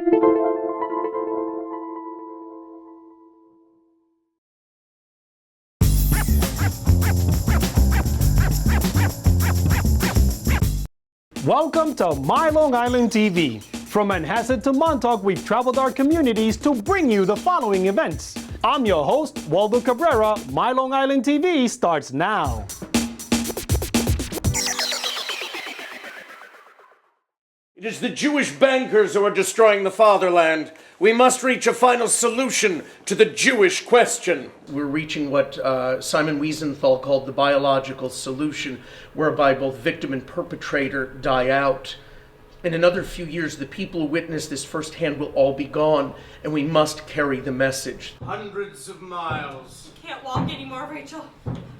Welcome to MyLITV. From Manhasset to Montauk, we've traveled our communities to bring you the following events. I'm your host, Waldo Cabrera. MyLITV starts now. It is the Jewish bankers who are destroying the fatherland. We must reach a final solution to the Jewish question. We're reaching what Simon Wiesenthal called the biological solution, whereby both victim and perpetrator die out. In another few years, the people who witness this firsthand will all be gone, and we must carry the message. Hundreds of miles. I can't walk anymore, Rachel.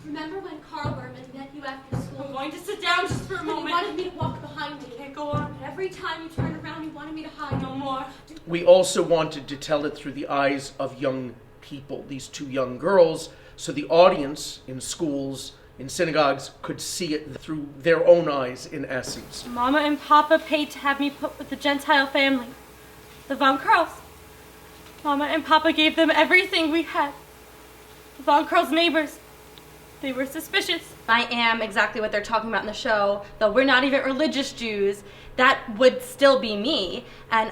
Remember when Carl Berman met you after school? I'm going to sit down just for a moment. He wanted me to walk behind you. I can't go on. Every time you turned around, he wanted me to hide. No more. We also wanted to tell it through the eyes of young people, these two young girls, so the audience in schools, in synagogues, could see it through their own eyes, in essence. Mama and Papa paid to have me put with the Gentile family, the Von Karls. Mama and Papa gave them everything we had. The Von Karls' neighbors, they were suspicious. I am exactly what they're talking about in the show, though we're not even religious Jews. That would still be me. And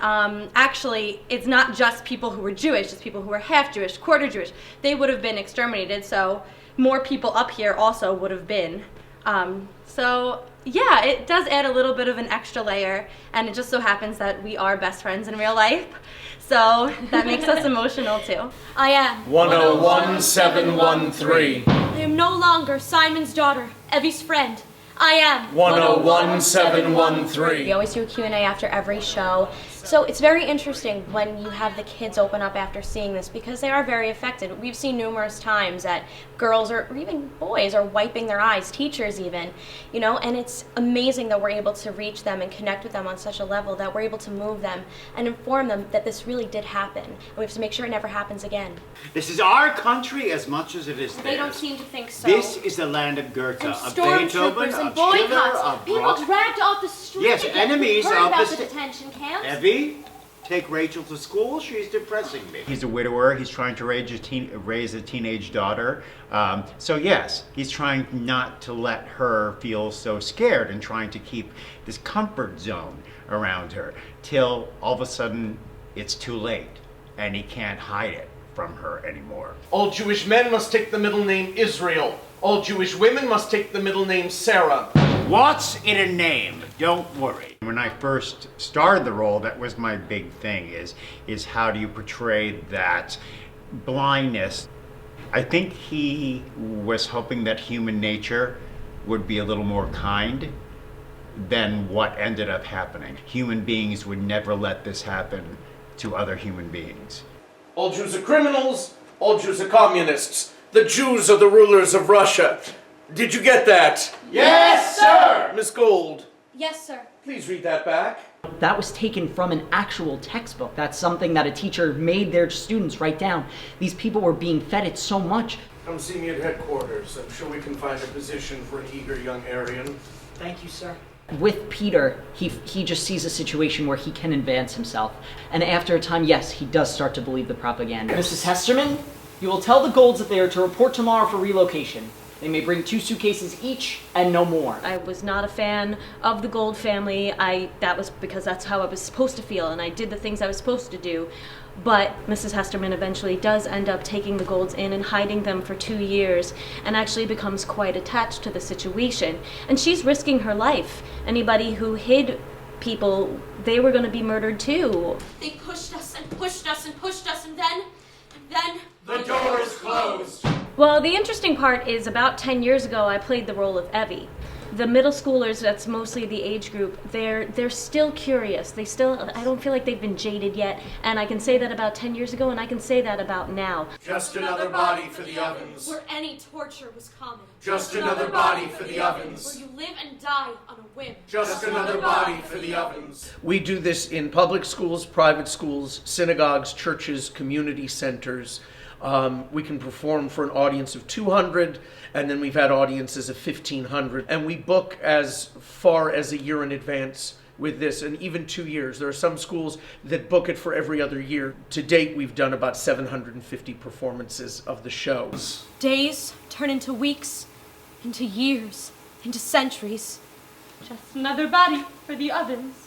actually, it's not just people who were Jewish, it's people who were half Jewish, quarter Jewish. They would have been exterminated, so more people up here also would have been. So yeah, it does add a little bit of an extra layer, and it just so happens that we are best friends in real life. So that makes us emotional too. I am 101713. I am no longer Simon's daughter, Evie's friend. I am 101713. We always do a Q&A after every show. So it's very interesting when you have the kids open up after seeing this, because they are very affected. We've seen numerous times that girls or even boys are wiping their eyes, teachers even, you know, and it's amazing that we're able to reach them and connect with them on such a level that we're able to move them and inform them that this really did happen. And we have to make sure it never happens again. This is our country as much as it is theirs. They don't seem to think so. This is the land of Goethe, and of Beethoven, stormtroopers and of Schiller, boycotts. of People Brock. dragged off the street. Yes, again. enemies Heard of about the the detention camps. Evie, take Rachel to school. She's depressing me. He's a widower. He's trying to raise a teenage daughter. So yes, he's trying not to let her feel so scared and trying to keep this comfort zone around her till all of a sudden it's too late and he can't hide it from her anymore. All Jewish men must take the middle name Israel. All Jewish women must take the middle name Sarah. What's in a name? Don't worry. When I first started the role, that was my big thing, is how do you portray that blindness. I think he was hoping that human nature would be a little more kind than what ended up happening. Human beings would never let this happen to other human beings. All Jews are criminals. All Jews are communists. The Jews are the rulers of Russia. Did you get that? Yes, sir! Miss Gold, Yes, sir. please read that back. That was taken from an actual textbook. That's something that a teacher made their students write down. These people were being fed it so much. Come see me at headquarters. I'm sure we can find a position for an eager young Aryan. Thank you, sir. With Peter, he just sees a situation where he can advance himself. And after a time, yes, he does start to believe the propaganda. Mrs. Hesterman, you will tell the Golds that they are to report tomorrow for relocation. They may bring 2 suitcases each and no more. I was not a fan of the Gold family. That was because that's how I was supposed to feel, and I did the things I was supposed to do. But Mrs. Hesterman eventually does end up taking the Golds in and hiding them for 2 years, and actually becomes quite attached to the situation. And she's risking her life. Anybody who hid people, they were going to be murdered too. They pushed us and pushed us and pushed us, and then... The door is closed. Well, the interesting part is about 10 years ago, I played the role of Evie. The middle schoolers, that's mostly the age group, they're still curious. I don't feel like they've been jaded yet. And I can say that about 10 years ago, and I can say that about now. Just another body for the ovens. Where any torture was common. Just another body for the ovens. Where you live and die on a whim. Just another body for the ovens. We do this in public schools, private schools, synagogues, churches, community centers. We can perform for an audience of 200, and then we've had audiences of 1,500. And we book as far as a year in advance with this, and even 2 years. There are some schools that book it for every other year. To date, we've done about 750 performances of the show. Days turn into weeks, into years, into centuries. Just another body for the ovens.